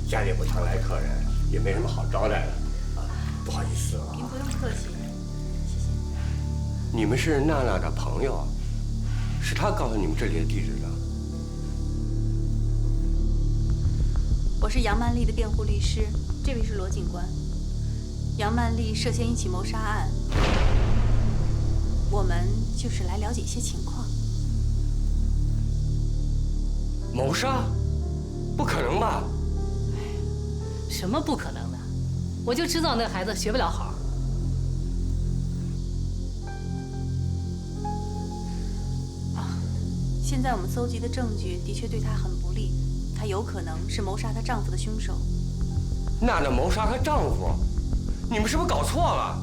家里不常来客人，也没什么好招待的，不好意思啊。您不用客气，谢谢。你们是娜娜的朋友，是她告诉你们这里的地址的。我是杨曼丽的辩护律师，这位是罗警官。杨曼丽涉嫌一起谋杀案，我们就是来了解一些情况。谋杀？不可能吧？什么不可能的？我就知道那孩子学不了好。现在我们搜集的证据的确对她很不利，她有可能是谋杀她丈夫的凶手。娜娜谋杀她丈夫？你们是不是搞错了？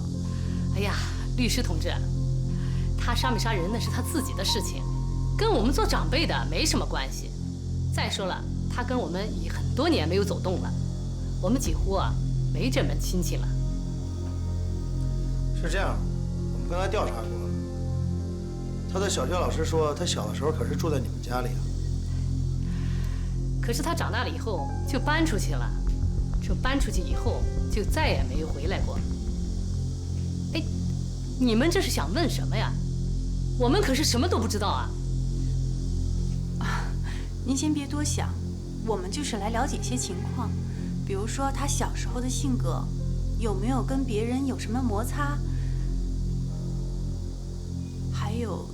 哎呀，律师同志，她杀没杀人那是她自己的事情，跟我们做长辈的没什么关系。再说了，她跟我们已很多年没有走动了，我们几乎没这门亲戚了。是这样，我们刚才调查过，他的小学老师说，他小的时候可是住在你们家里啊。可是他长大了以后就搬出去了，这搬出去以后就再也没有回来过。哎，你们这是想问什么呀？我们可是什么都不知道啊！您先别多想，我们就是来了解一些情况，比如说他小时候的性格，有没有跟别人有什么摩擦，还有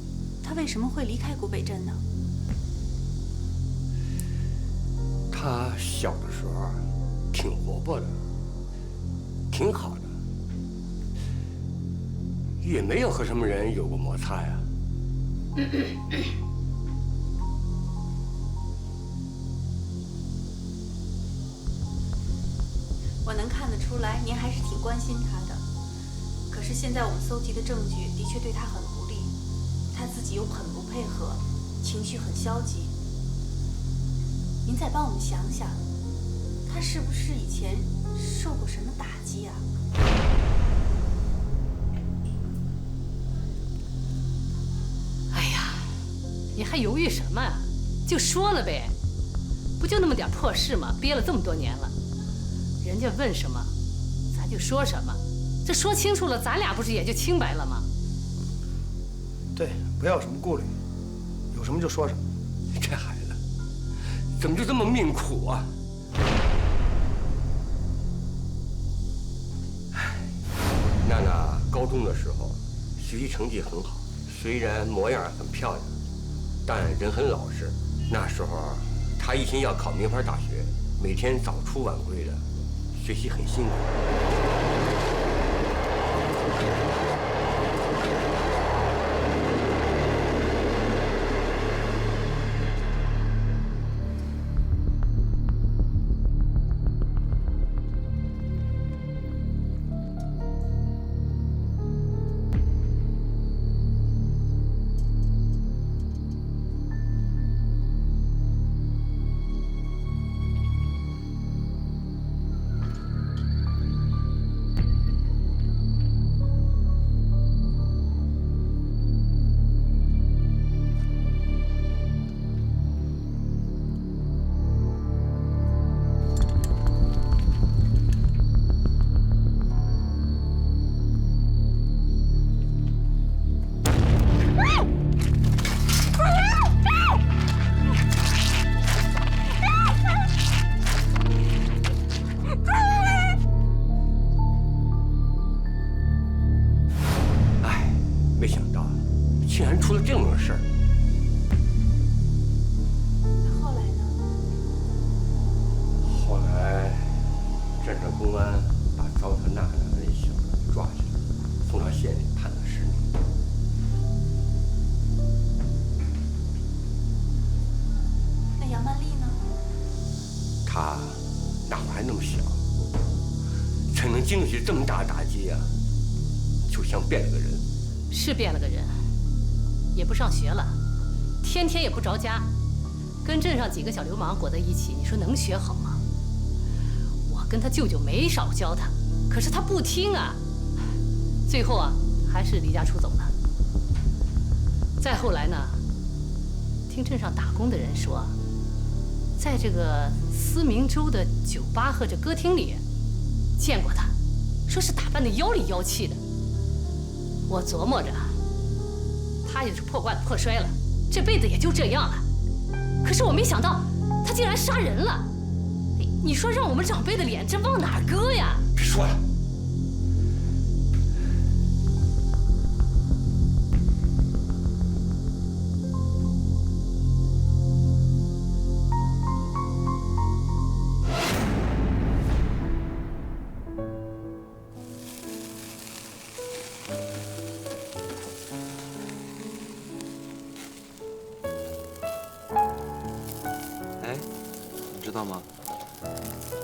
他为什么会离开古北镇呢？他小的时候挺活泼的，挺好的，也没有和什么人有过摩擦呀。我能看得出来，您还是挺关心他的。可是现在我们搜集的证据的确对他很不利，他自己又很不配合，情绪很消极。您再帮我们想想，他是不是以前受过什么打击啊？哎呀，你还犹豫什么啊？就说了呗，不就那么点破事吗？憋了这么多年了，人家问什么，咱就说什么。这说清楚了，咱俩不是也就清白了吗？对，不要有什么顾虑，有什么就说什么。这孩子怎么就这么命苦啊？娜娜高中的时候学习成绩很好，虽然模样很漂亮，但人很老实。那时候她一心要考名牌大学，每天早出晚归的，学习很辛苦。经历这么大的打击啊，就像变了个人。是变了个人，也不上学了，天天也不着家，跟镇上几个小流氓裹在一起，你说能学好吗？我跟他舅舅没少教他，可是他不听啊，最后啊还是离家出走了。再后来呢，听镇上打工的人说，在这个4思明州的酒吧或者歌厅里见过他，说是打扮的妖里妖气的。我琢磨着，他也是破罐子破摔了，这辈子也就这样了。可是我没想到，他竟然杀人了。你说让我们长辈的脸，这往哪儿搁呀？别说了。知道吗？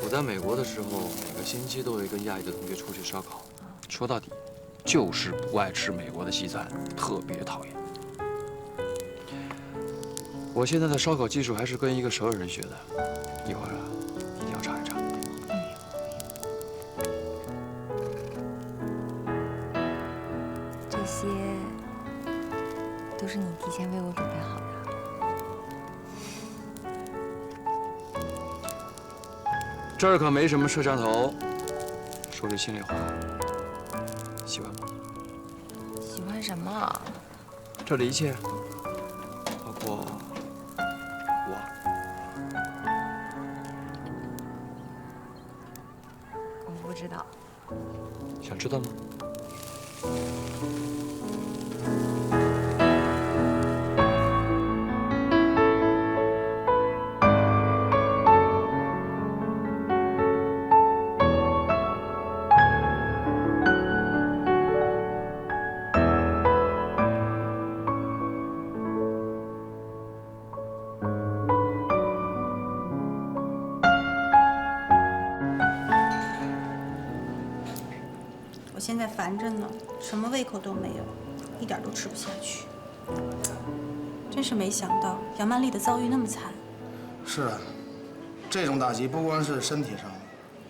我在美国的时候，每个星期都会跟亚裔的同学出去烧烤。说到底，就是不爱吃美国的西餐，特别讨厌。我现在的烧烤技术还是跟一个熟人学的，一会儿啊，一定要尝一尝。这些都是你提前为我准备好的。 这儿可没什么摄像头，说句心里话，喜欢吗？喜欢什么？这里一切，包括我。我不知道。想知道吗？ 我现在烦着呢，什么胃口都没有，一点都吃不下去。真是没想到杨曼丽的遭遇那么惨。是啊，这种打击不光是身体上的，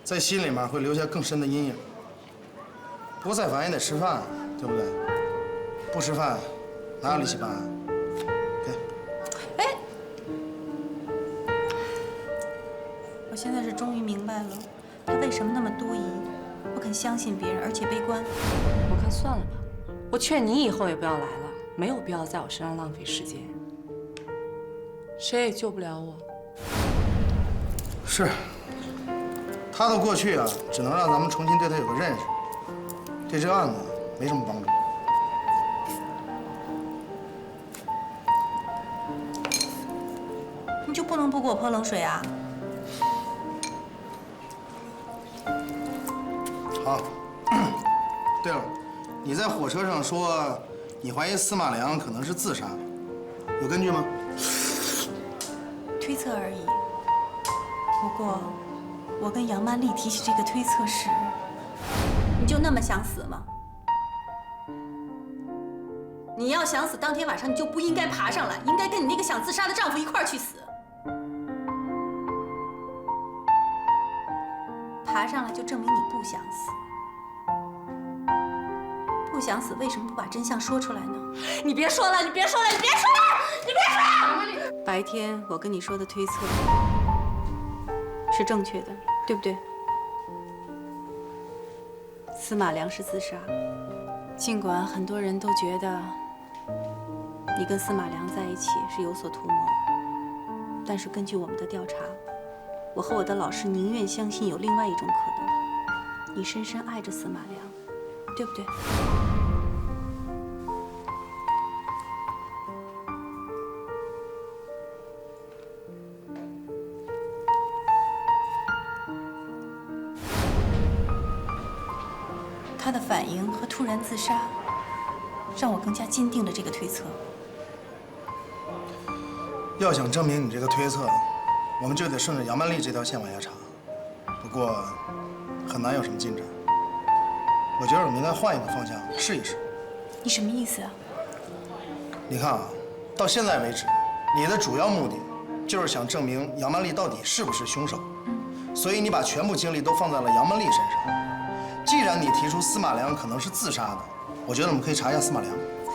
在心里面会留下更深的阴影。不过再烦也得吃饭，对不对？不吃饭哪有力气办案？给。哎，我现在是终于明白了，他为什么那么多疑。 不肯相信别人，而且悲观。我看算了吧，我劝你以后也不要来了，没有必要在我身上浪费时间。谁也救不了我。是，他的过去啊，只能让咱们重新对他有个认识，对这个案子没什么帮助。你就不能不给我泼冷水啊？ 好，对了，你在火车上说你怀疑司马良可能是自杀，有根据吗？推测而已。不过，我跟杨曼丽提起这个推测时，你就那么想死吗？你要想死，当天晚上你就不应该爬上来，应该跟你那个想自杀的丈夫一块儿去死。爬上来就证明你不想死。 不想死，为什么不把真相说出来呢？你别说了，你别说了，你别说了，你别说了！白天我跟你说的推测是正确的，对不对？司马良是自杀，尽管很多人都觉得你跟司马良在一起是有所图谋，但是根据我们的调查，我和我的老师宁愿相信有另外一种可能，你深深爱着司马良，对不对？ 他的反应和突然自杀，让我更加坚定了这个推测。要想证明你这个推测，我们就得顺着杨曼丽这条线往下查。不过，很难有什么进展。我觉得我们应该换一个方向试一试。你什么意思啊？你看啊，到现在为止，你的主要目的就是想证明杨曼丽到底是不是凶手。所以你把全部精力都放在了杨曼丽身上。 既然你提出司马良可能是自杀的，我觉得我们可以查一下司马良。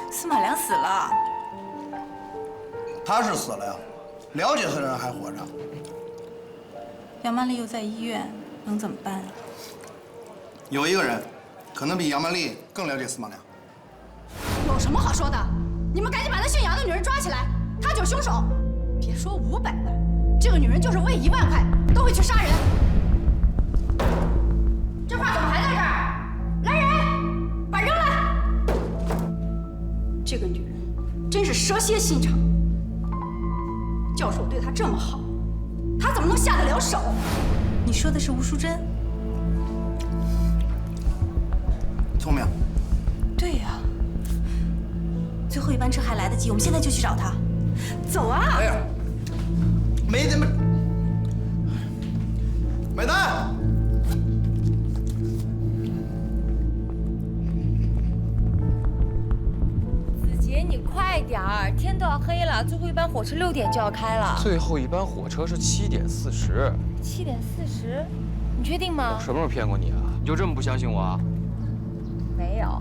司马良死了，他是死了呀，了解他的人还活着。杨曼丽又在医院，能怎么办？有一个人，可能比杨曼丽更了解司马良。有什么好说的？你们赶紧把那姓杨的女人抓起来，她就是凶手。别说500万，这个女人就是为1万块都会去杀人。这话怎么还在这儿？来人，把扔了！这个女人真是蛇蝎心肠。教授对她这么好，她怎么能下得了手？你说的是吴淑珍？聪明。对呀。最后一班车还来得及，我们现在就去找她。走啊！哎呀，没买单。子杰，你快点儿，天都要黑了，最后一班火车6点就要开了。最后一班火车是7点40。7点40，你确定吗？我什么时候骗过你啊？你就这么不相信我啊？没有。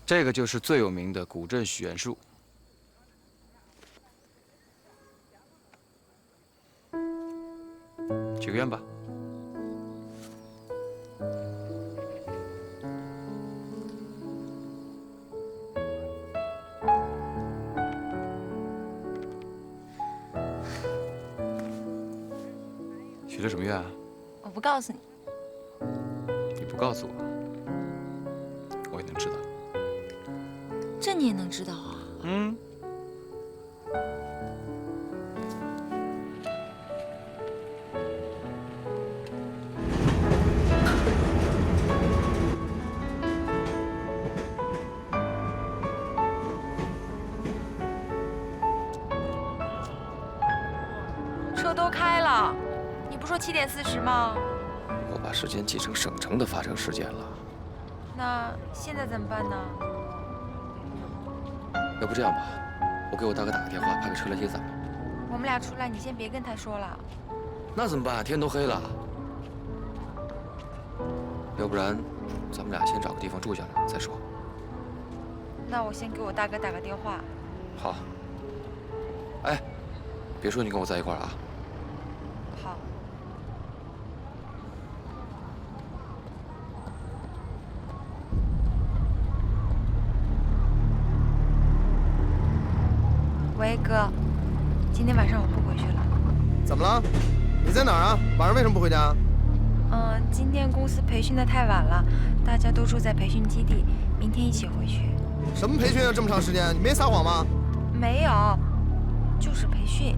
这个就是最有名的古镇许愿树。许个愿吧。许了什么愿啊？我不告诉你。你不告诉我，我也能知道。这你也能知道啊？嗯。车都开了，你不说7点40吗？我把时间记成省城的发生时间了。那现在怎么办呢？要不这样吧，我给我大哥打个电话，派个车来接咱们。我们俩出来，你先别跟他说了。那怎么办？天都黑了。要不然，咱们俩先找个地方住下来再说。那我先给我大哥打个电话。好。哎，别说你跟我在一块儿啊。好。喂，哥，今天晚上我不回去了。怎么了？你在哪儿啊？晚上为什么不回家？今天公司培训的太晚了，大家都住在培训基地，明天一起回去。什么培训要这么长时间？你没撒谎吗？没有，就是培训。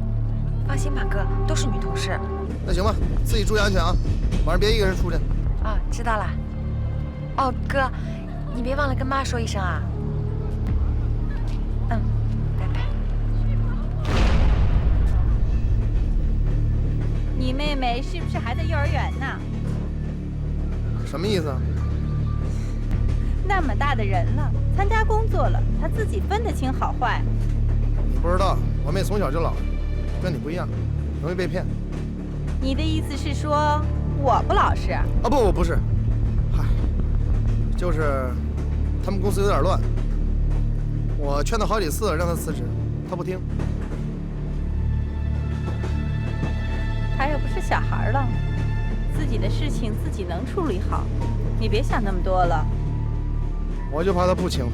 放心吧，哥，都是女同事。那行吧，自己注意安全啊，晚上别一个人出去。啊，知道了。哦，哥，你别忘了跟妈说一声啊。嗯，拜拜。你妹妹是不是还在幼儿园呢？什么意思啊？那么大的人了，参加工作了，她自己分得清好坏。你不知道，我妹从小就老实，跟你不一样，容易被骗。你的意思是说我不老实？啊不是，嗨，就是他们公司有点乱，我劝他好几次让他辞职，他不听。他又不是小孩了，自己的事情自己能处理好，你别想那么多了。我就怕他不清楚。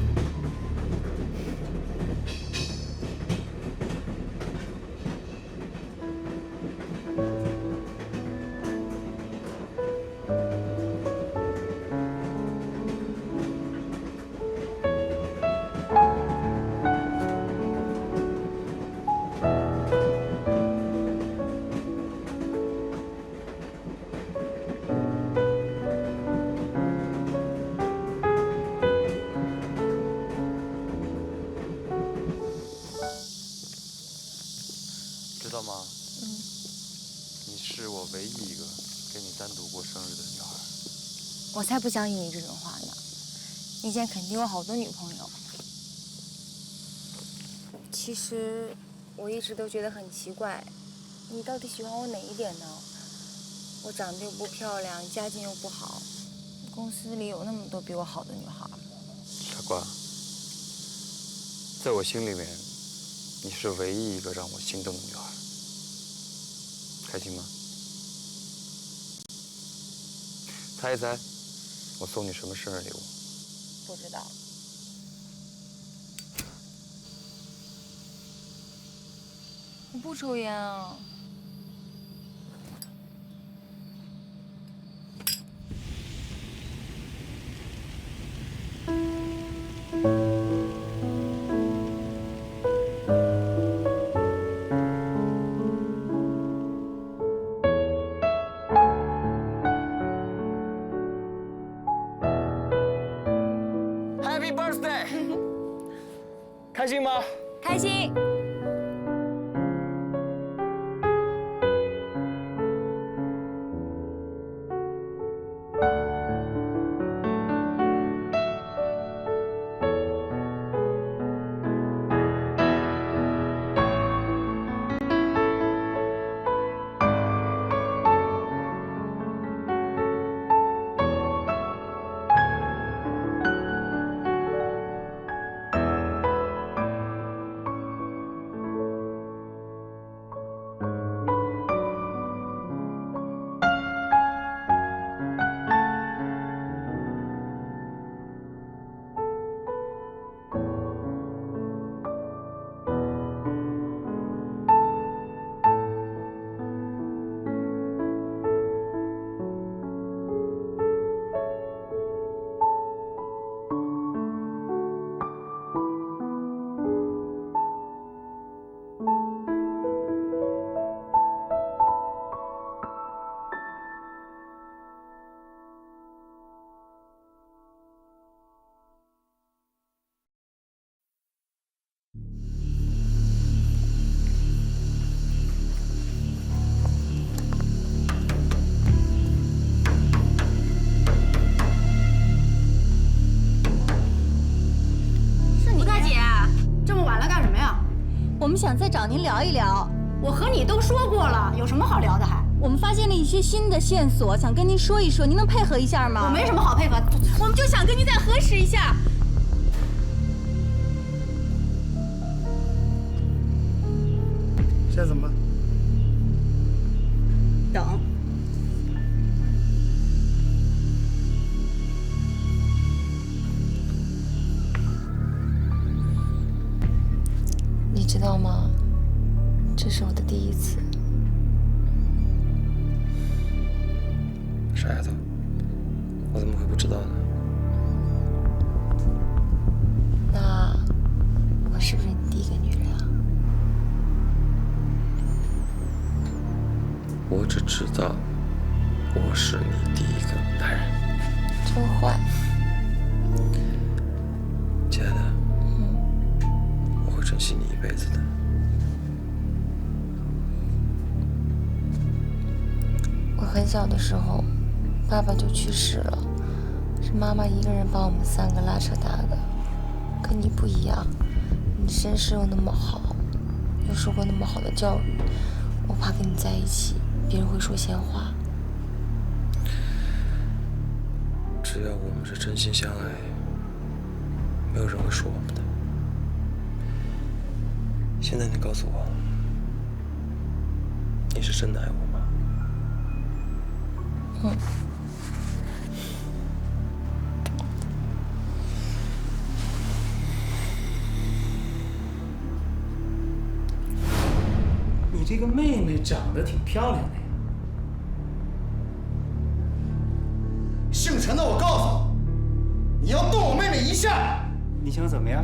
知道吗？你是我唯一一个跟你单独过生日的女孩。我才不相信你这种话呢！你以前肯定有好多女朋友。其实我一直都觉得很奇怪，你到底喜欢我哪一点呢？我长得又不漂亮，家境又不好，公司里有那么多比我好的女孩。傻瓜，在我心里面，你是唯一一个让我心动的女孩。开心吗？猜一猜，我送你什么生日礼物？不知道。我不抽烟啊。Happy birthday！ 开心吗？开心。我们想再找您聊一聊。我和你都说过了，有什么好聊的还？我们发现了一些新的线索，想跟您说一说，您能配合一下吗？我没什么好配合，我们就想跟您再核实一下。现在怎么办？等。你知道吗？这是我的第一次。傻丫头，我怎么会不知道呢？那我是不是你第一个女人啊？我只知道我是你第一个男人。真坏。亲爱的，我会珍惜你一辈子的。我很小的时候，爸爸就去世了，是妈妈一个人把我们3个拉扯大的。可你不一样，你身世又那么好，又受过那么好的教育，我怕跟你在一起，别人会说闲话。只要我们是真心相爱，没有人会说我们的。现在你告诉我，你是真的爱我吗？你这个妹妹长得挺漂亮的呀。姓陈的，我告诉你，你要动我妹妹一下，你想怎么样？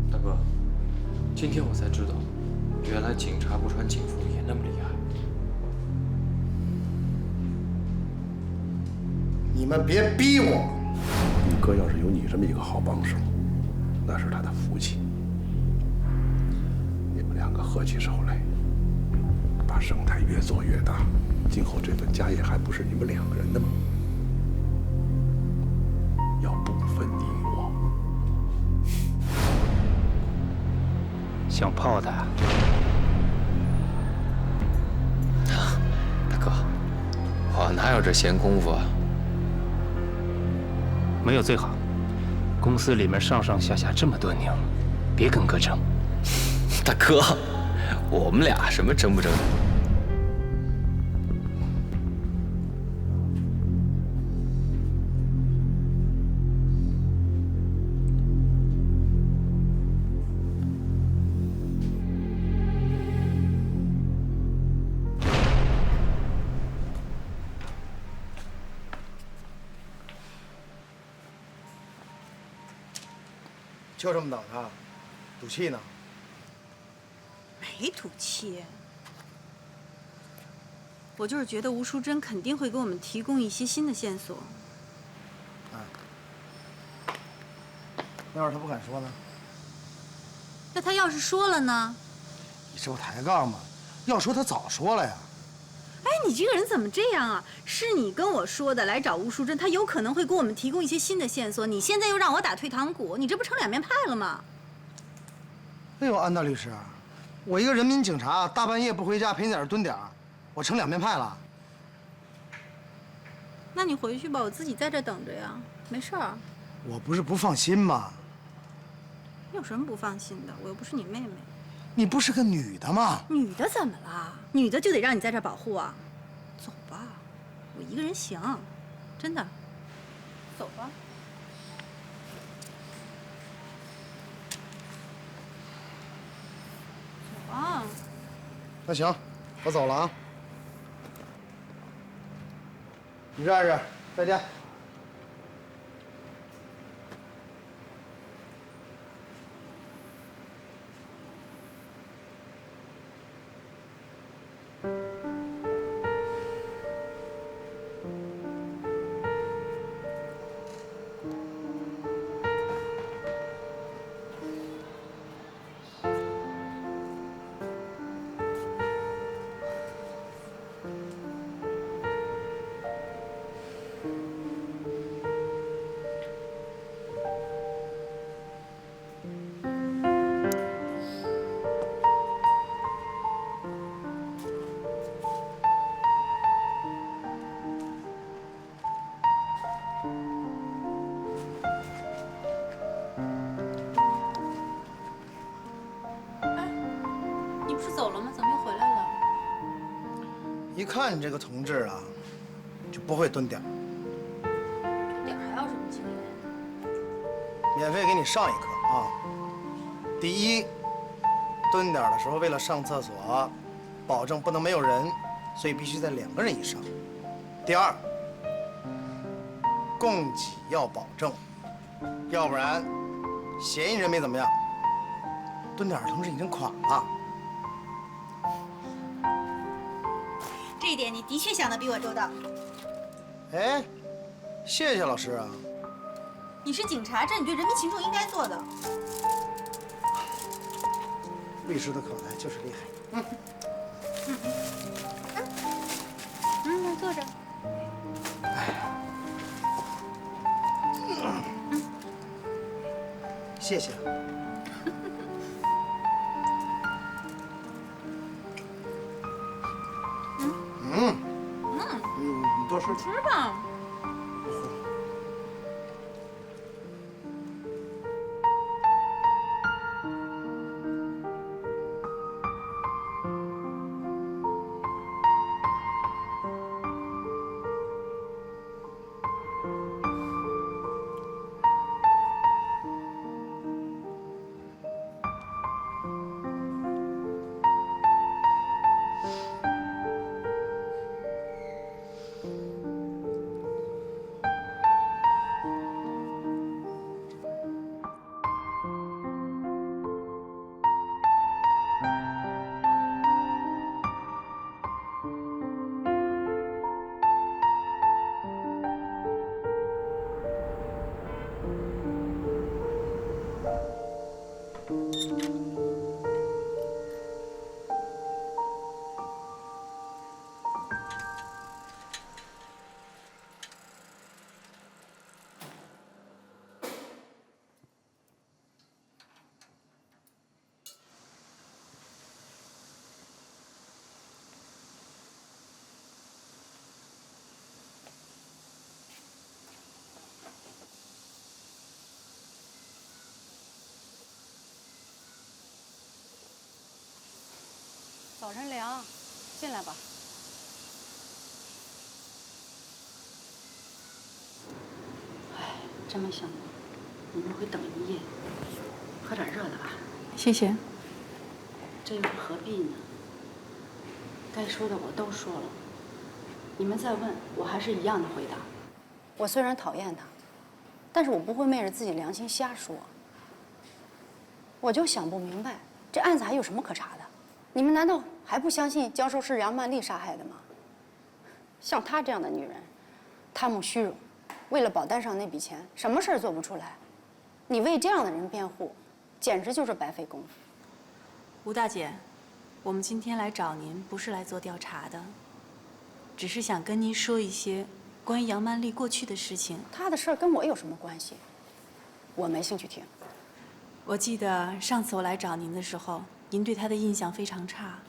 大哥，今天我才知道，原来警察不穿警服也那么厉害。你们别逼我。你哥要是有你这么一个好帮手，那是他的福气。你们2个合起手来，把生态越做越大，今后这份家业还不是你们2个人的吗？要不分你我。想泡他。大哥，我哪有这闲工夫啊？没有最好。公司里面上上下下这么多拧，别跟哥争。大哥，我们俩什么争不争？就这么等他，赌气呢？没赌气，我就是觉得吴淑珍肯定会给我们提供一些新的线索。要是他不敢说呢？那他要是说了呢？你这不抬杠吗？要说他早说了呀。哎，你这个人怎么这样啊？是你跟我说的来找吴淑珍，她有可能会给我们提供一些新的线索。你现在又让我打退堂鼓，你这不成两面派了吗？哎呦，安大律师，我一个人民警察，大半夜不回家陪你在这蹲点，我成两面派了？那你回去吧，我自己在这等着呀，没事儿。我不是不放心吗？你有什么不放心的？我又不是你妹妹。你不是个女的吗？女的怎么了？女的就得让你在这儿保护啊？走吧，我一个人行，真的。走吧。走啊。那行，我走了啊。你站着，再见。你不是走了吗？怎么又回来了？一看你这个同志啊，就不会蹲点。蹲点还要什么经验？免费给你上一课啊。第一，蹲点的时候为了上厕所，保证不能没有人，所以必须在2个人以上。第二，供给要保证，要不然嫌疑人没怎么样，蹲点的同志已经垮了。这一点你的确想的比我周到。哎，谢谢老师啊。你是警察，这你对人民群众应该做的。律师的口才就是厉害。那坐着。谢谢。你多吃点。吃吧。早晨凉，进来吧。哎，真没想到你们会等一夜。喝点热的吧。谢谢。这又是何必呢？该说的我都说了，你们再问，我还是一样的回答。我虽然讨厌他，但是我不会昧着自己良心瞎说。我就想不明白，这案子还有什么可查的？你们难道还不相信教授是杨曼丽杀害的吗？像她这样的女人，贪慕虚荣，为了保单上那笔钱，什么事儿做不出来。你为这样的人辩护，简直就是白费功夫。吴大姐，我们今天来找您不是来做调查的，只是想跟您说一些关于杨曼丽过去的事情。她的事儿跟我有什么关系？我没兴趣听。我记得上次我来找您的时候，您对她的印象非常差。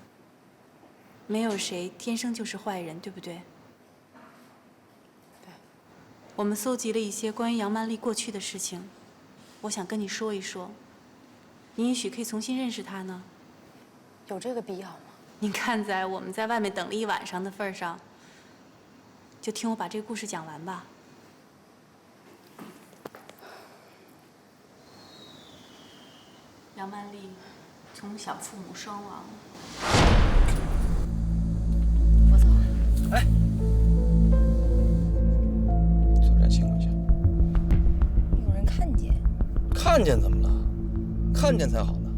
没有谁天生就是坏人，对不对？对。我们搜集了一些关于杨曼丽过去的事情，我想跟你说一说，您也许可以重新认识她呢。有这个必要吗？您看在我们在外面等了一晚上的份上，就听我把这个故事讲完吧。杨曼丽从小父母双亡。我走。哎，左站亲我一下。有人看见？看见怎么了？看见才好呢。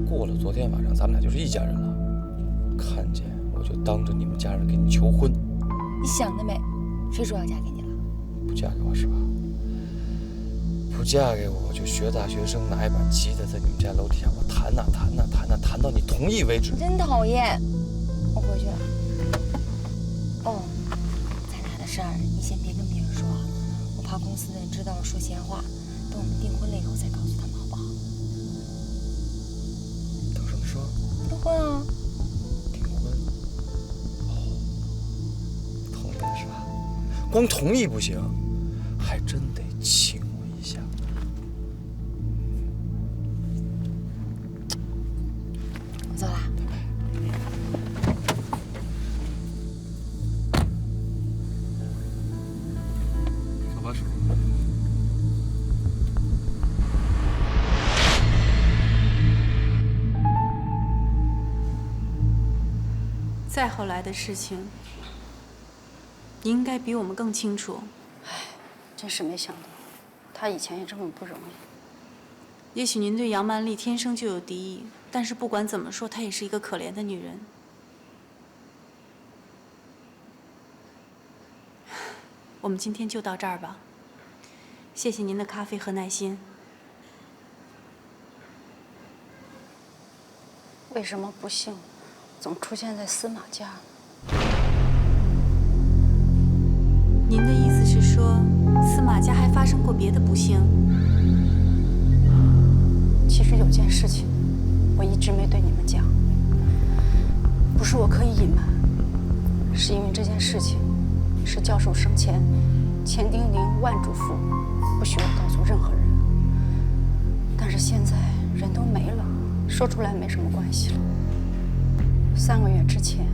过了昨天晚上，咱们俩就是一家人了。看见我就当着你们家人给你求婚。你想得美，谁说要嫁给你了？不嫁给我是吧？不嫁给我，就学大学生，拿一把吉他在你们家楼底下我弹呐弹呐弹呐，弹到你同意为止。你真讨厌，我回去了。哦，咱俩的事儿你先别跟别人说，我怕公司的人知道了说闲话。等我们订婚了以后再告诉他们，好不好？等什么时候？订婚啊。订婚？哦，同意了是吧？光同意不行，还真得亲我一下。我走啦。走吧，师傅。再后来的事情，你应该比我们更清楚。真是没想到，她以前也这么不容易。也许您对杨曼丽天生就有敌意，但是不管怎么说，她也是一个可怜的女人。我们今天就到这儿吧。谢谢您的咖啡和耐心。为什么不幸总出现在司马家呢？您的意思是说，司马家还发生过别的不幸？其实有件事情，我一直没对你们讲，不是我刻意隐瞒，是因为这件事情是教授生前千叮咛万嘱咐，不许我告诉任何人。但是现在人都没了，说出来没什么关系了。3个月之前，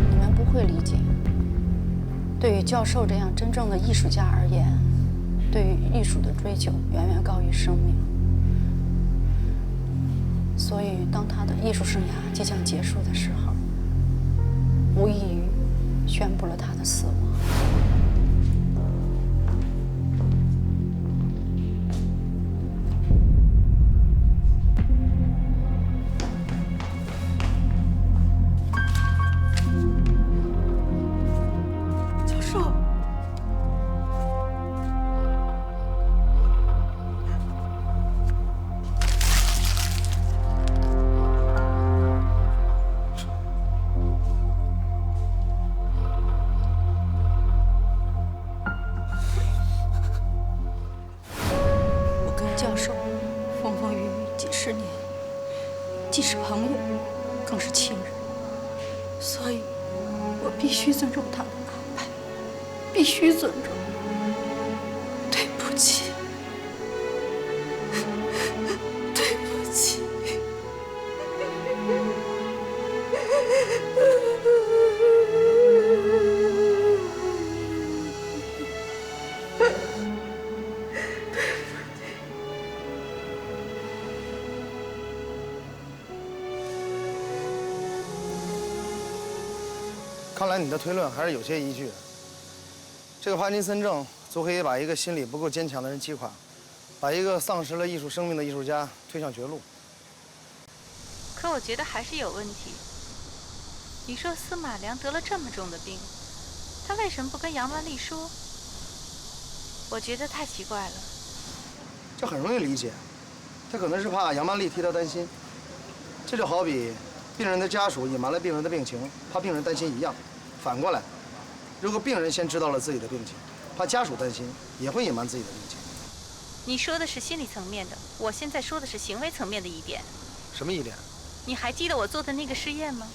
你们不会理解，对于教授这样真正的艺术家而言，对于艺术的追求远远高于生命。所以，当他的艺术生涯即将结束的时候，无异于宣布了他的死亡。教授。教授风风雨雨几10年，既是朋友，更是亲人。所以我必须尊重他的安排，必须尊重。对不起，对不起。看来你的推论还是有些依据的。这个帕金森症足可以把一个心理不够坚强的人击垮，把一个丧失了艺术生命的艺术家推向绝路。可我觉得还是有问题。你说司马良得了这么重的病，他为什么不跟杨万丽说？我觉得太奇怪了。这很容易理解，他可能是怕杨曼丽替他担心。这就好比病人的家属隐瞒了病人的病情，怕病人担心一样。反过来，如果病人先知道了自己的病情，怕家属担心，也会隐瞒自己的病情。你说的是心理层面的，我现在说的是行为层面的疑点。什么疑点？你还记得我做的那个试验吗？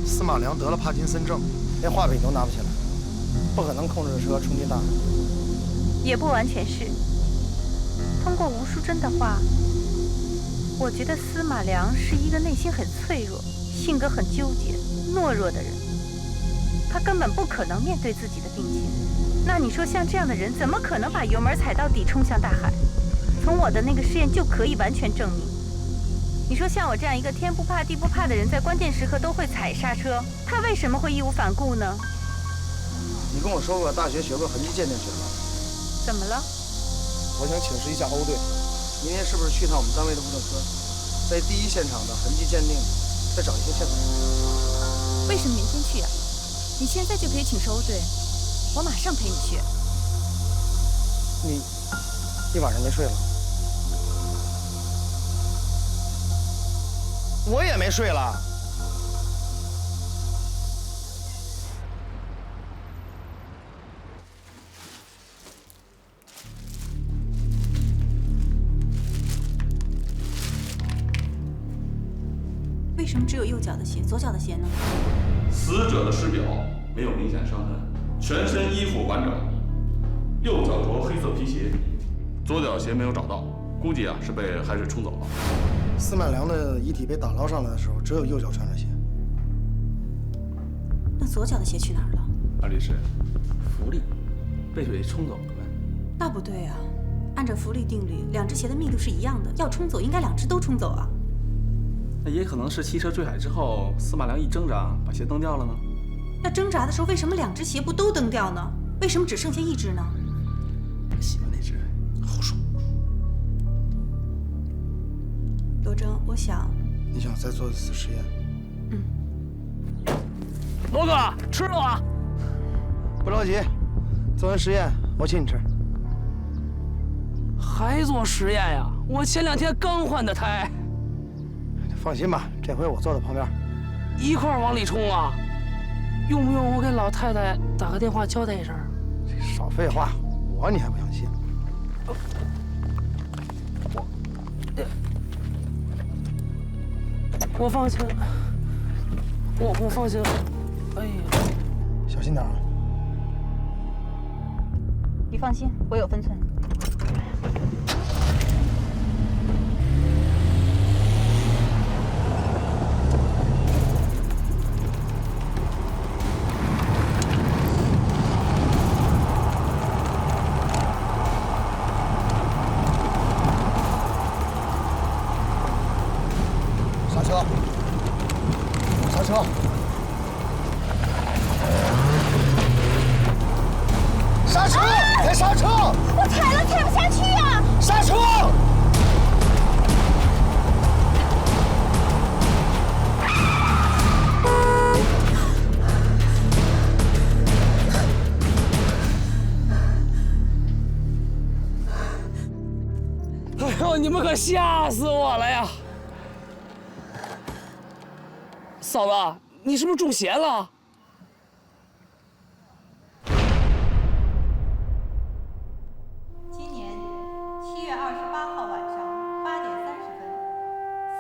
司马良得了帕金森症，连画柄都拿不起来，不可能控制车冲进大海。也不完全是。通过吴淑珍的话，我觉得司马良是一个内心很脆弱、性格很纠结、懦弱的人。他根本不可能面对自己的病情。那你说，像这样的人，怎么可能把油门踩到底，冲向大海？从我的那个试验就可以完全证明。你说像我这样一个天不怕地不怕的人，在关键时刻都会踩刹车，他为什么会义无反顾呢？你跟我说过大学学过痕迹鉴定学吧？怎么了？我想请示一下欧队，明天是不是去趟我们单位的物证科，在第一现场的痕迹鉴定再找一些线索？为什么明天去啊？你现在就可以请示欧队，我马上陪你去。你一晚上没睡了？我也没睡了。为什么只有右脚的鞋，左脚的鞋呢？死者的尸表没有明显伤痕，全身衣服完整，右脚着黑色皮鞋，左脚鞋没有找到，估计是被海水冲走了。司马良的遗体被打捞上来的时候，只有右脚穿着鞋。那左脚的鞋去哪儿了？安律师，浮力被水冲走了呗？那不对啊，按照浮力定律，两只鞋的密度是一样的，要冲走应该两只都冲走啊。那也可能是汽车坠海之后，司马良一挣扎把鞋蹬掉了呢。那挣扎的时候，为什么两只鞋不都蹬掉呢？为什么只剩下一只呢？喜欢那只，胡说。罗征，我想，你想再做一次实验？罗哥，吃了啊！不着急，做完实验我请你吃。还做实验呀？我前2天刚换的胎。放心吧，这回我坐在旁边。一块儿往里冲啊？用不用我给老太太打个电话交代一声？少废话，你还不相信？我放心，我放心。哎呀，小心点啊！你放心，我有分寸。刹车！刹车！刹车！别刹车！我踩了你们可吓死我了呀！嫂子，你是不是中邪了？今年7月28号晚上8点30分，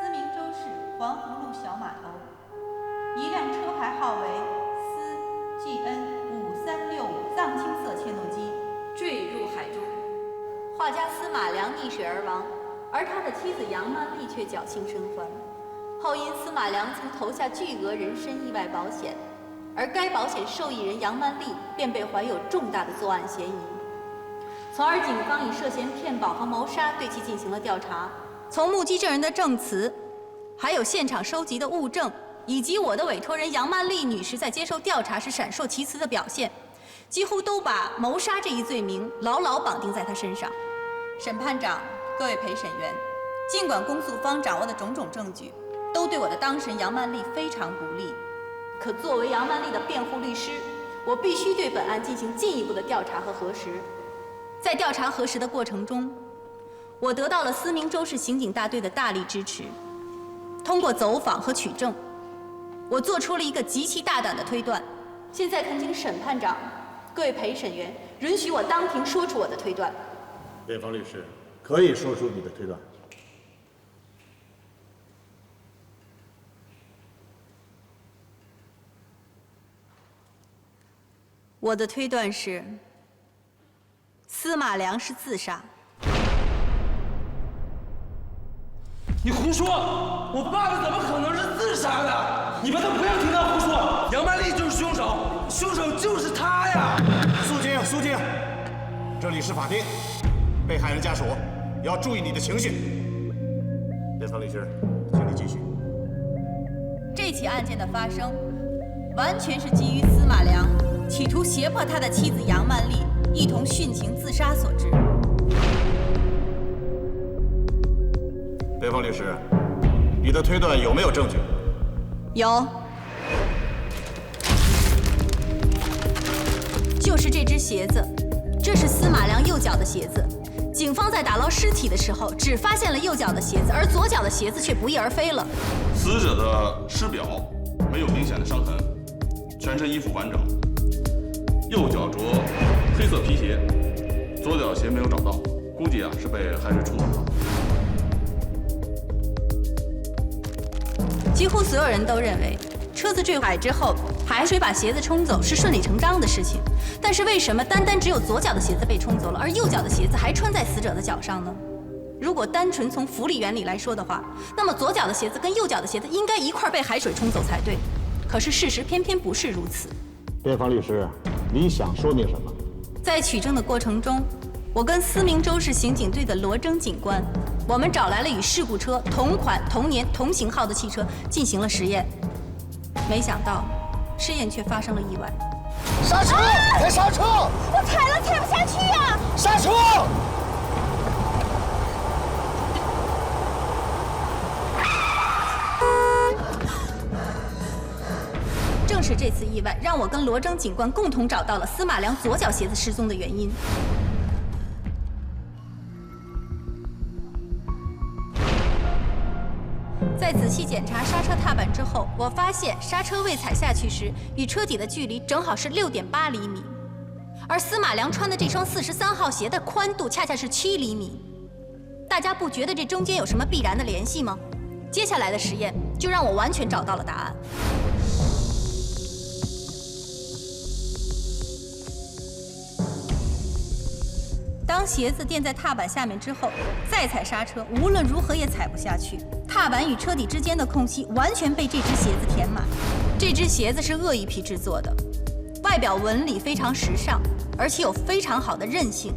思明州市环湖路小码头，一辆车牌号为思 GN5365藏青色切诺机坠入海中，画家司马良溺水而亡，而他的妻子杨曼丽却侥幸生还。后因司马良曾投下巨额人身意外保险，而该保险受益人杨曼丽便被怀有重大的作案嫌疑，从而警方以涉嫌骗保和谋杀对其进行了调查。从目击证人的证词，还有现场收集的物证，以及我的委托人杨曼丽女士在接受调查时闪烁其词的表现，几乎都把谋杀这一罪名牢牢绑定在她身上。审判长，各位陪审员，尽管公诉方掌握的种种证据都对我的当事人杨曼丽非常不利，可作为杨曼丽的辩护律师，我必须对本案进行进一步的调查和核实。在调查核实的过程中，我得到了思明州市刑警大队的大力支持。通过走访和取证，我做出了一个极其大胆的推断。现在恳请审判长、各位陪审员允许我当庭说出我的推断。辩方律师，可以说出你的推断。我的推断是，司马良是自杀。你胡说！我爸爸怎么可能是自杀的？你们都不要听他胡说！杨曼丽就是凶手，凶手就是他呀！肃静，肃静！这里是法庭，被害人家属要注意你的情绪。辩方律师，请你继续。这起案件的发生，完全是基于司马良企图胁迫他的妻子杨曼丽一同殉情自杀所致。辩方律师，你的推断有没有证据？有，就是这只鞋子，这是司马良右脚的鞋子。警方在打捞尸体的时候，只发现了右脚的鞋子，而左脚的鞋子却不翼而飞了。死者的尸表没有明显的伤痕，全身衣服完整，右脚着黑色皮鞋，左脚鞋没有找到，估计是被海水冲走了。几乎所有人都认为，车子坠海之后，海水把鞋子冲走是顺理成章的事情。但是为什么单单只有左脚的鞋子被冲走了，而右脚的鞋子还穿在死者的脚上呢？如果单纯从浮力原理来说的话，那么左脚的鞋子跟右脚的鞋子应该一块被海水冲走才对。可是事实偏偏不是如此。辩方律师，你想说明什么？在取证的过程中，我跟思明州市刑警队的罗征警官，我们找来了与事故车同款、同年、同型号的汽车进行了实验。没想到，试验却发生了意外。刹车！别刹车！我踩了踩不下去呀！刹车！正是这次意外，让我跟罗征警官共同找到了司马良左脚鞋子失踪的原因。在仔细检查刹车踏板之后，我发现刹车位踩下去时，与车底的距离正好是6.8厘米，而司马良穿的这双43号鞋的宽度恰恰是7厘米。大家不觉得这中间有什么必然的联系吗？接下来的实验就让我完全找到了答案。当鞋子垫在踏板下面之后，再踩刹车，无论如何也踩不下去。踏板与车底之间的空隙完全被这只鞋子填满。这只鞋子是鳄鱼皮制作的，外表纹理非常时尚，而且有非常好的韧性。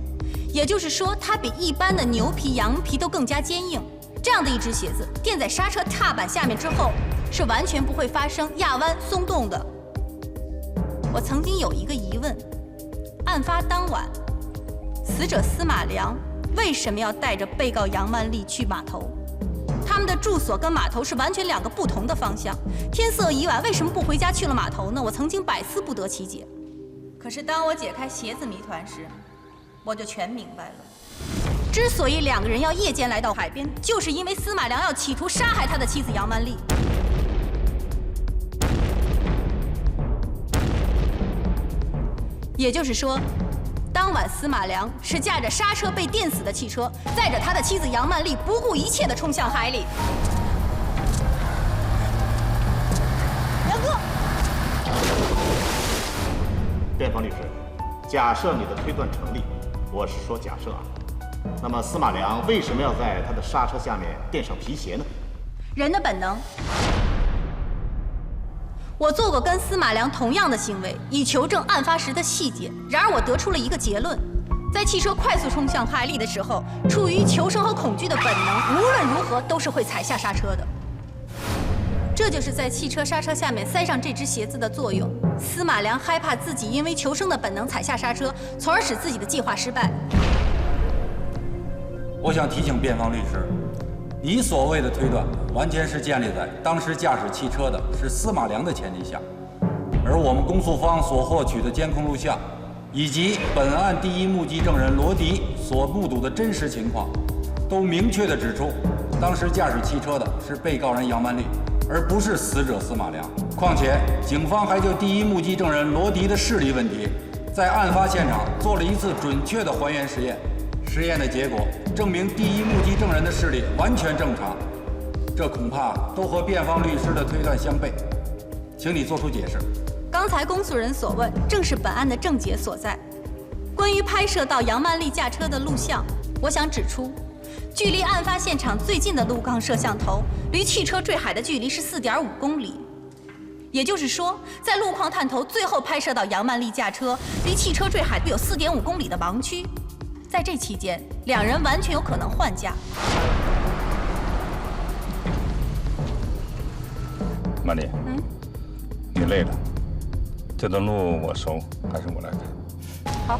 也就是说，它比一般的牛皮、羊皮都更加坚硬。这样的一只鞋子垫在刹车踏板下面之后，是完全不会发生压弯、松动的。我曾经有一个疑问：案发当晚，死者司马良为什么要带着被告杨曼丽去码头？他们的住所跟码头是完全2个不同的方向。天色已晚，为什么不回家去了码头呢？我曾经百思不得其解。可是当我解开鞋子谜团时，我就全明白了。之所以两个人要夜间来到海边，就是因为司马良要企图杀害他的妻子杨曼丽。也就是说，当晚司马良是驾着刹车被电死的汽车，载着他的妻子杨曼丽不顾一切地冲向海里。梁哥，辩方律师，假设你的推断成立，我是说假设啊，那么司马良为什么要在他的刹车下面垫上皮鞋呢？人的本能。我做过跟司马良同样的行为，以求证案发时的细节。然而我得出了一个结论：在汽车快速冲向海里的时候，出于求生和恐惧的本能，无论如何都是会踩下刹车的。这就是在汽车刹车下面塞上这只鞋子的作用。司马良害怕自己因为求生的本能踩下刹车，从而使自己的计划失败。我想提醒辩方律师，你所谓的推断完全是建立在当时驾驶汽车的是司马良的前提下，而我们公诉方所获取的监控录像，以及本案第一目击证人罗迪所目睹的真实情况，都明确地指出，当时驾驶汽车的是被告人杨曼丽，而不是死者司马良。况且，警方还就第一目击证人罗迪的视力问题，在案发现场做了一次准确的还原实验。实验的结果证明，第一目击证人的视力完全正常，这恐怕都和辩方律师的推断相悖。请你做出解释。刚才公诉人所问，正是本案的症结所在。关于拍摄到杨曼丽驾车的录像，我想指出，距离案发现场最近的路况摄像头离汽车坠海的距离是4.5公里。也就是说，在路况探头最后拍摄到杨曼丽驾车离汽车坠海有4.5公里的盲区。在这期间，两人完全有可能换驾。曼丽，你累了，这段路我熟，还是我来开。好。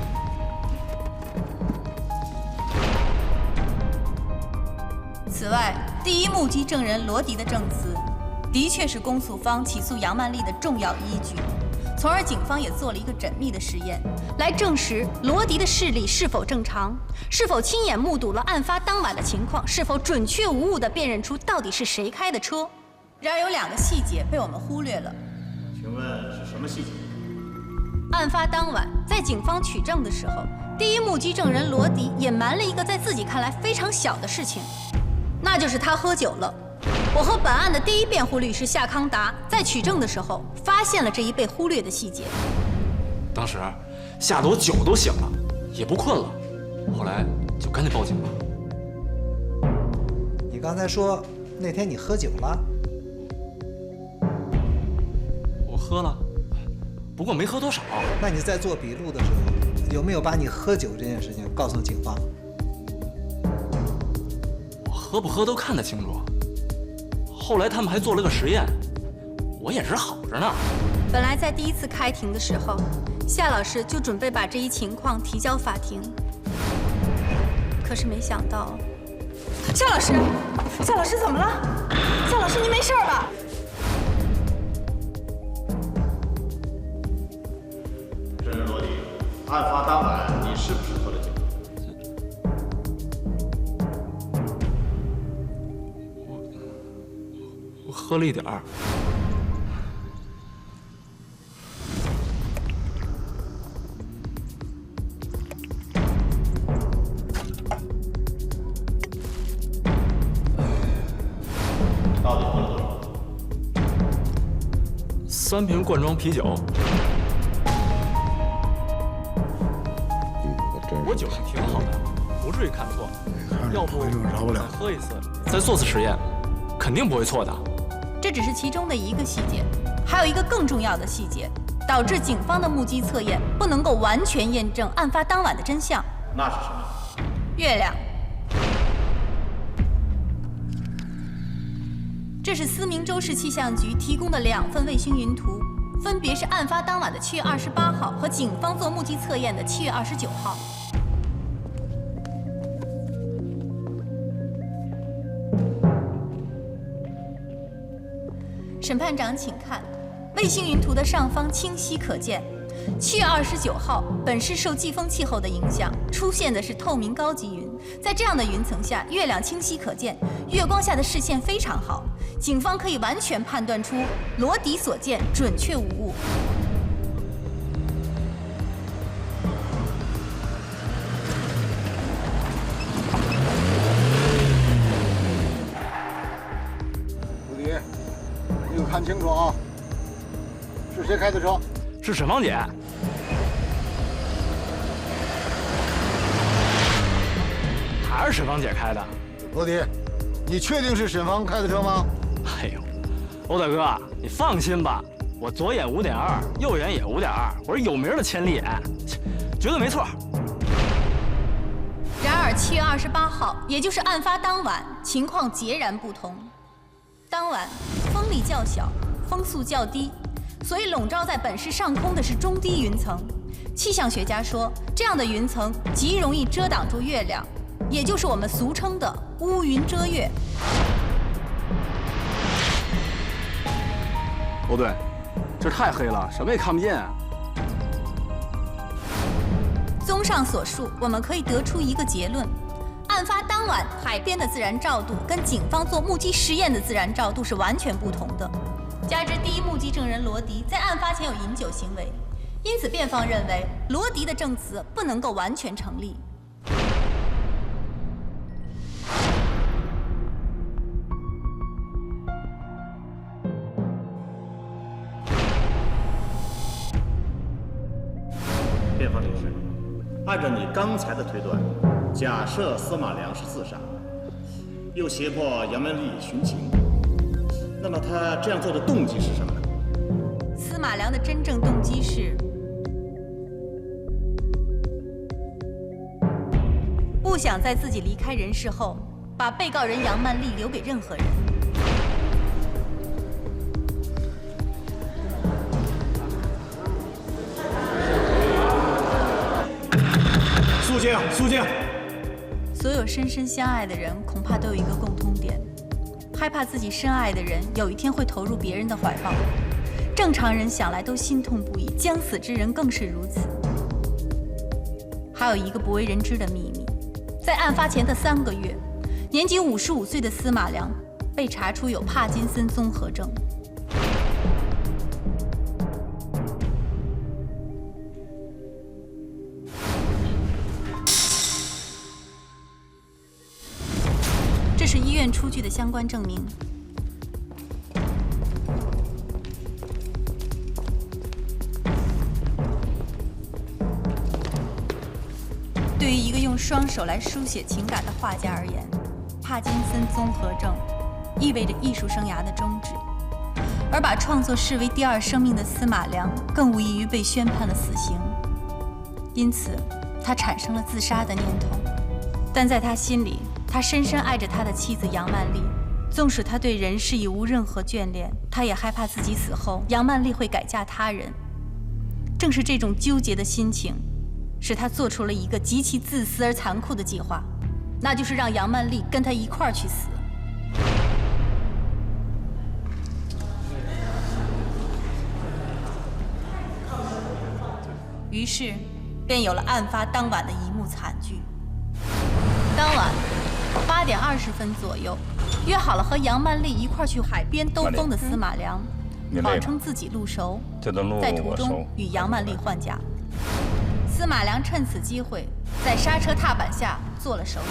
此外，第一目击证人罗迪的证词，的确是公诉方起诉杨曼丽的重要依据。从而，警方也做了一个缜密的实验，来证实罗迪的视力是否正常，是否亲眼目睹了案发当晚的情况，是否准确无误地辨认出到底是谁开的车。然而，有2个细节被我们忽略了。请问是什么细节？案发当晚，在警方取证的时候，第一目击证人罗迪隐瞒了一个在自己看来非常小的事情，那就是他喝酒了。我和本案的第一辩护律师夏康达在取证的时候，发现了这一被忽略的细节。当时吓得我酒都醒了，也不困了，后来就赶紧报警了。你刚才说那天你喝酒了？我喝了，不过没喝多少。那你在做笔录的时候，有没有把你喝酒这件事情告诉警方？我喝不喝都看得清楚。后来他们还做了个实验，我眼神好着呢。本来在第一次开庭的时候，夏老师就准备把这一情况提交法庭，可是没想到，夏老师怎么了？夏老师，您没事吧？证人罗迪，案发当晚你是不是喝了酒？我喝了一点儿。到底喝了多少？3瓶罐装啤酒。我酒量挺好的，不至于看错。要不再喝一次，再做次实验，肯定不会错的。这只是其中的一个细节，还有一个更重要的细节，导致警方的目击测验不能够完全验证案发当晚的真相。那是什么？月亮。这是思明州市气象局提供的2份卫星云图，分别是案发当晚的7月28号和警方做目击测验的7月29号。审判长，请看，卫星云图的上方清晰可见， 7月29号，本市受季风气候的影响，出现的是透明高积云。在这样的云层下，月亮清晰可见，月光下的视线非常好，警方可以完全判断出罗迪所见准确无误。陆迪，你给我看清楚啊！是谁开的车？是沈芳姐。还是沈芳姐开的。罗迪，你确定是沈芳开的车吗？哎呦，欧大哥，你放心吧，我左眼5.2，右眼也5.2，我是有名的千里眼，绝对没错。然而7月28号，也就是案发当晚，情况截然不同。当晚风力较小，风速较低，所以笼罩在本市上空的是中低云层。气象学家说，这样的云层极容易遮挡住月亮，也就是我们俗称的乌云遮月。不对，这太黑了，什么也看不见啊。综上所述，我们可以得出一个结论：案发当晚海边的自然照度跟警方做目击实验的自然照度是完全不同的。加之第一目击证人罗迪在案发前有饮酒行为，因此辩方认为罗迪的证词不能够完全成立。辩方律师，按照你刚才的推断，假设司马良是自杀，又胁迫杨文丽寻情，那么他这样做的动机是什么呢？司马良的真正动机是不想在自己离开人世后，把被告人杨曼丽留给任何人。肃静，肃静！所有深深相爱的人，恐怕都有一个共通点：害怕自己深爱的人有一天会投入别人的怀抱。正常人想来都心痛不已，将死之人更是如此。还有一个不为人知的秘密，在案发前的3个月，年仅55岁的司马良被查出有帕金森综合症。这是医院出具的相关证明。对于一个用双手来书写情感的画家而言，帕金森综合症意味着艺术生涯的终止，而把创作视为第二生命的司马良更无异于被宣判了死刑。因此，他产生了自杀的念头。但在他心里，他深深爱着他的妻子杨曼丽，纵使他对人世已无任何眷恋，他也害怕自己死后杨曼丽会改嫁他人。正是这种纠结的心情，使他做出了一个极其自私而残酷的计划，那就是让杨曼丽跟他一块儿去死。于是，便有了案发当晚的一幕惨剧。当晚8点20分左右，约好了和杨曼丽一块去海边兜风的司马良，谎称自己路熟，在途中与杨曼丽换驾。司马良趁此机会，在刹车踏板下做了手脚，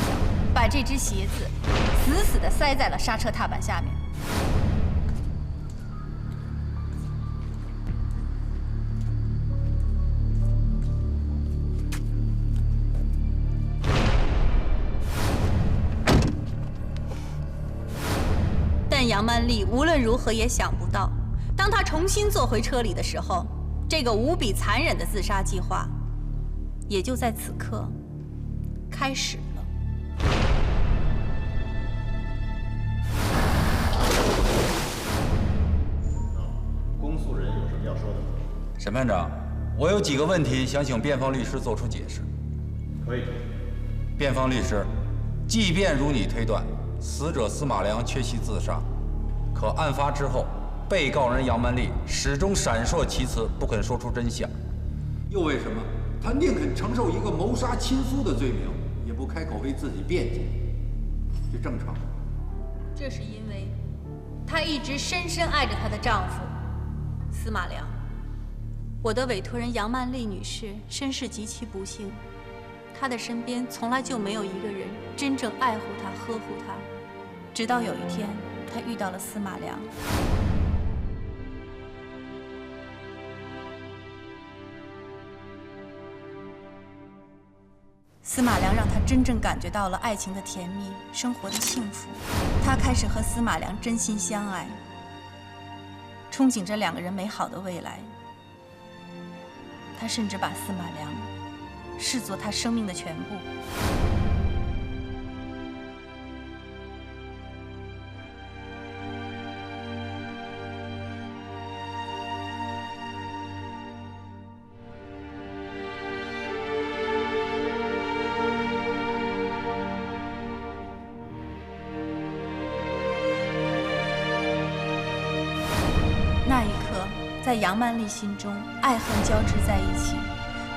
把这只鞋子死死地塞在了刹车踏板下面。但杨曼丽无论如何也想不到，当她重新坐回车里的时候，这个无比残忍的自杀计划也就在此刻开始了。公诉人有什么要说的？审判长，我有几个问题想请辩方律师做出解释。可以。辩方律师，即便如你推断，死者司马良确系自杀，可案发之后，被告人杨曼丽始终闪烁其词，不肯说出真相。又为什么他宁肯承受一个谋杀亲夫的罪名，也不开口为自己辩解？这正常吗？这是因为她一直深深爱着她的丈夫司马良。我的委托人杨曼丽女士身世极其不幸，她的身边从来就没有一个人真正爱护她、呵护她，直到有一天，她遇到了司马良。司马良让她真正感觉到了爱情的甜蜜，生活的幸福。她开始和司马良真心相爱，憧憬着两个人美好的未来。她甚至把司马良视作她生命的全部。那一刻，在杨曼丽心中，爱恨交织在一起。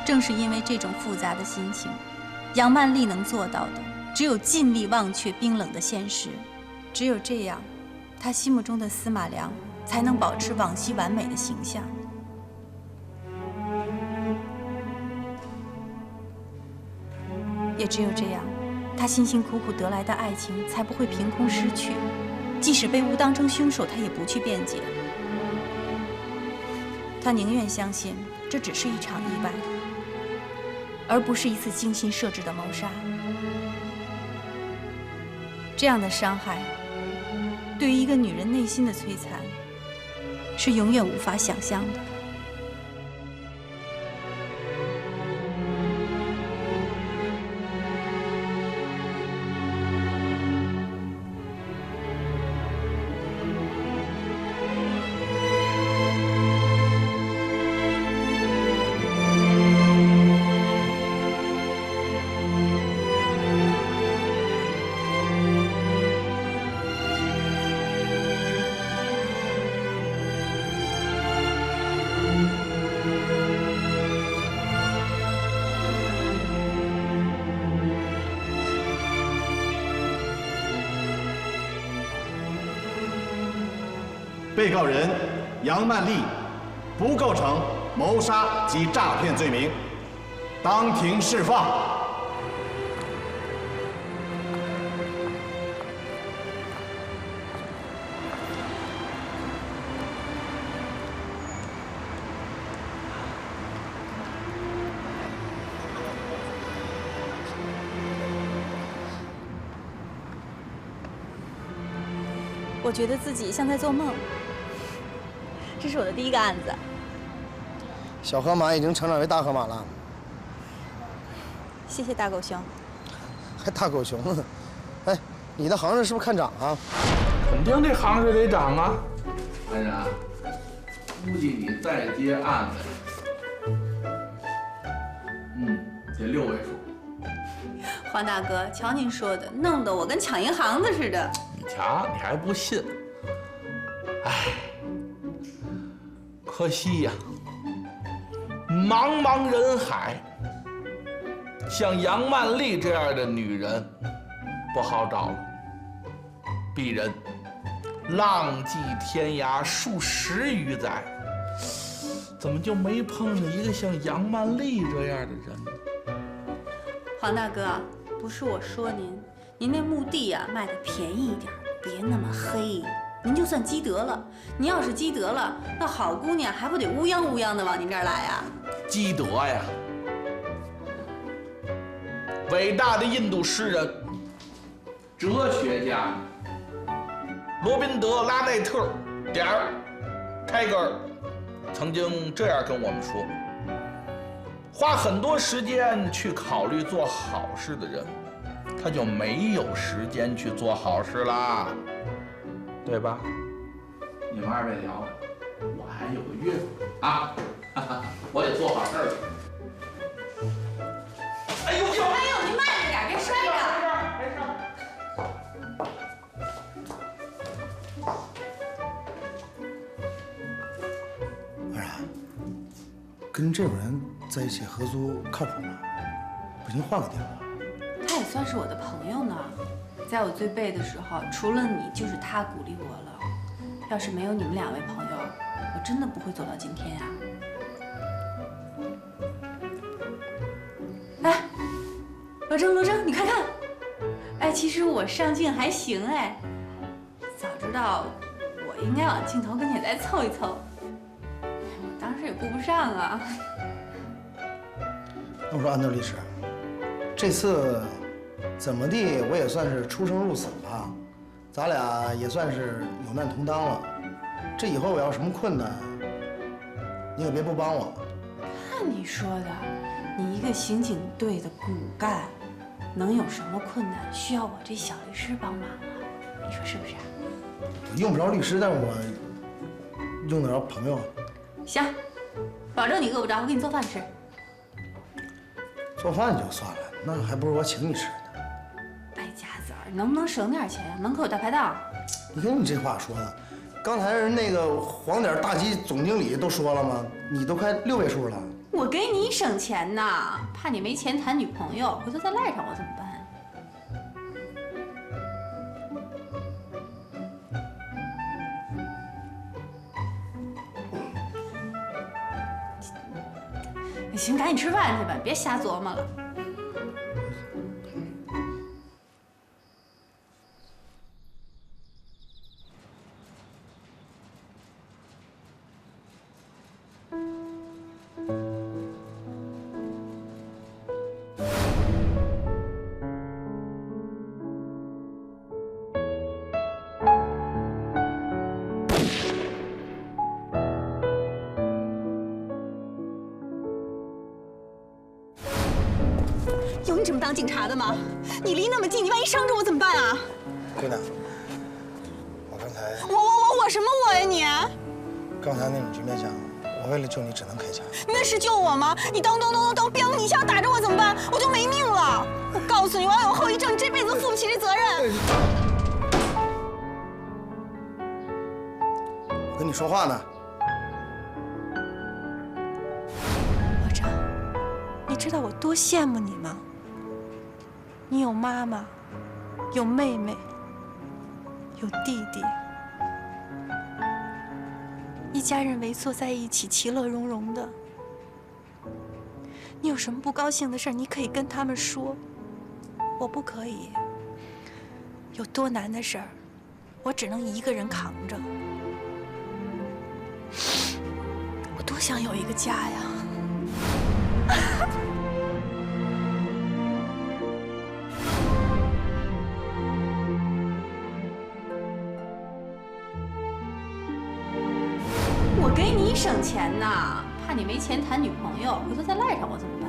正是因为这种复杂的心情，杨曼丽能做到的，只有尽力忘却冰冷的现实。只有这样，她心目中的司马良才能保持往昔完美的形象。也只有这样，她辛辛苦苦得来的爱情才不会凭空失去。即使被误当成凶手，她也不去辩解。她宁愿相信这只是一场意外，而不是一次精心设置的谋杀。这样的伤害，对于一个女人内心的摧残，是永远无法想象的。被告人杨曼丽不构成谋杀及诈骗罪名，当庭释放。我觉得自己像在做梦。这是我的第一个案子。小河马已经成长为大河马了。谢谢大狗熊。还大狗熊呢？哎，你的行市是不是看涨啊？肯定这行市得涨啊！安然，估计你再接案子，得6位数。黄大哥，瞧您说的，弄得我跟抢银行的似的。你瞧，你还不信？哎。可惜呀，茫茫人海，像杨曼丽这样的女人不好找了。鄙人浪迹天涯数10余载，怎么就没碰见一个像杨曼丽这样的人呢？黄大哥，不是我说您，您那墓地啊卖的便宜一点，别那么黑。您就算积德了，您要是积德了，那好姑娘还不得乌泱乌泱的往您这儿来呀？积德呀！伟大的印度诗人、哲学家罗宾德拉内特泰戈尔曾经这样跟我们说：花很多时间去考虑做好事的人，他就没有时间去做好事啦。对吧？你们2位聊，我还有个约啊，我得做好事儿去。哎呦，您慢着点，别摔着。没事。安然，跟这种人在一起合租靠谱吗？不行，换个地方。他也算是我的朋友呢，在我最背的时候，除了你，就是他鼓励我了。要是没有你们两位朋友，我真的不会走到今天呀。哎，罗征，你看看，哎，其实我上镜还行哎，早知道我应该往镜头跟前再凑一凑，我当时也顾不上啊。那我说安德律师，这次怎么地我也算是出生入死了，咱俩也算是有难同当了。这以后我要有什么困难，你可别不帮我。看你说的，你一个刑警队的骨干，能有什么困难需要我这小律师帮忙啊？你说是不是啊？我用不着律师，但是我用得着朋友。行，保证你饿不着，我给你做饭吃。做饭就算了，那还不如我请你吃呢。败家子儿，能不能省点钱呀？门口有大排档。你看你这话说的，刚才那个黄点大鸡总经理都说了吗？你都快6位数了。我给你省钱呢，怕你没钱谈女朋友，回头再赖上我怎么办？行，赶紧吃饭去吧，别瞎琢磨了。有你这么当警察的吗？你离那么近，你万一伤着我怎么办啊？姑娘，我刚才我什么我呀你？刚才那种局面下，我为了救你只能开枪。那是救我吗？你当，彪你一下打着我怎么办？我就没命了！我告诉你，我要有后遗症，这辈子负不起这责任。我跟你说话呢。罗章，你知道我多羡慕你吗？你有妈妈，有妹妹，有弟弟，一家人围坐在一起，其乐融融的。你有什么不高兴的事，你可以跟他们说，我不可以。有多难的事儿，我只能一个人扛着。我多想有一个家呀！我给你省钱呢，怕你没钱谈女朋友，回头再赖上我怎么办？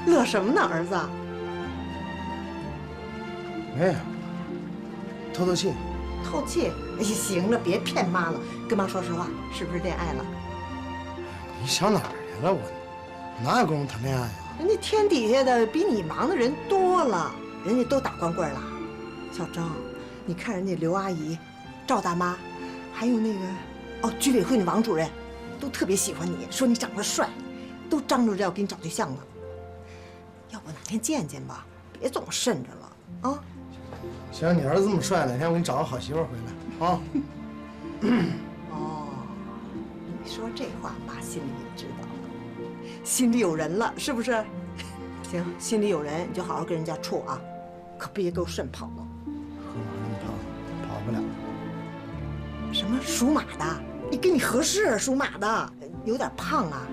乐什么呢，儿子？没有，透透气。透气？哎，行了，别骗妈了，跟妈说实话，是不是恋爱了？你想哪儿去了？我哪有功夫谈恋爱呀？人家天底下的比你忙的人多了，人家都打光棍了。小张，你看人家刘阿姨、赵大妈，还有那个居委会那王主任，都特别喜欢你，说你长得帅，都张罗着要给你找对象呢。要不哪天见见吧，别总慎着了啊！行，你儿子这么帅，哪天我给你找个好媳妇回来啊？哦，你说这话，妈心里也知道了，心里有人了，是不是？行，心里有人，你就好好跟人家处啊，可别给我顺跑了。河马那么胖，跑不了。什么属马的？你跟你合适，属马的有点胖啊。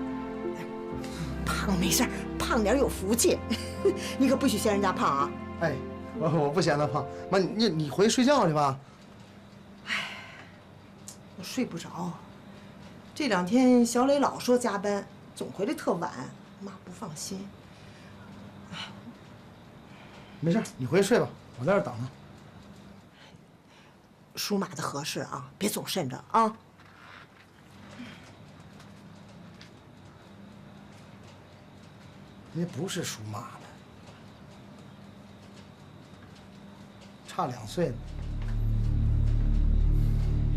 胖没事，胖点有福气，你可不许嫌人家胖啊！哎，我不嫌他胖，妈，你回去睡觉去吧。哎，我睡不着，这2天小磊老说加班，总回来特晚，妈不放心。没事，你回去睡吧，我在这等他。属马的合适啊，别总慎着啊。人家不是属马的。差2岁呢。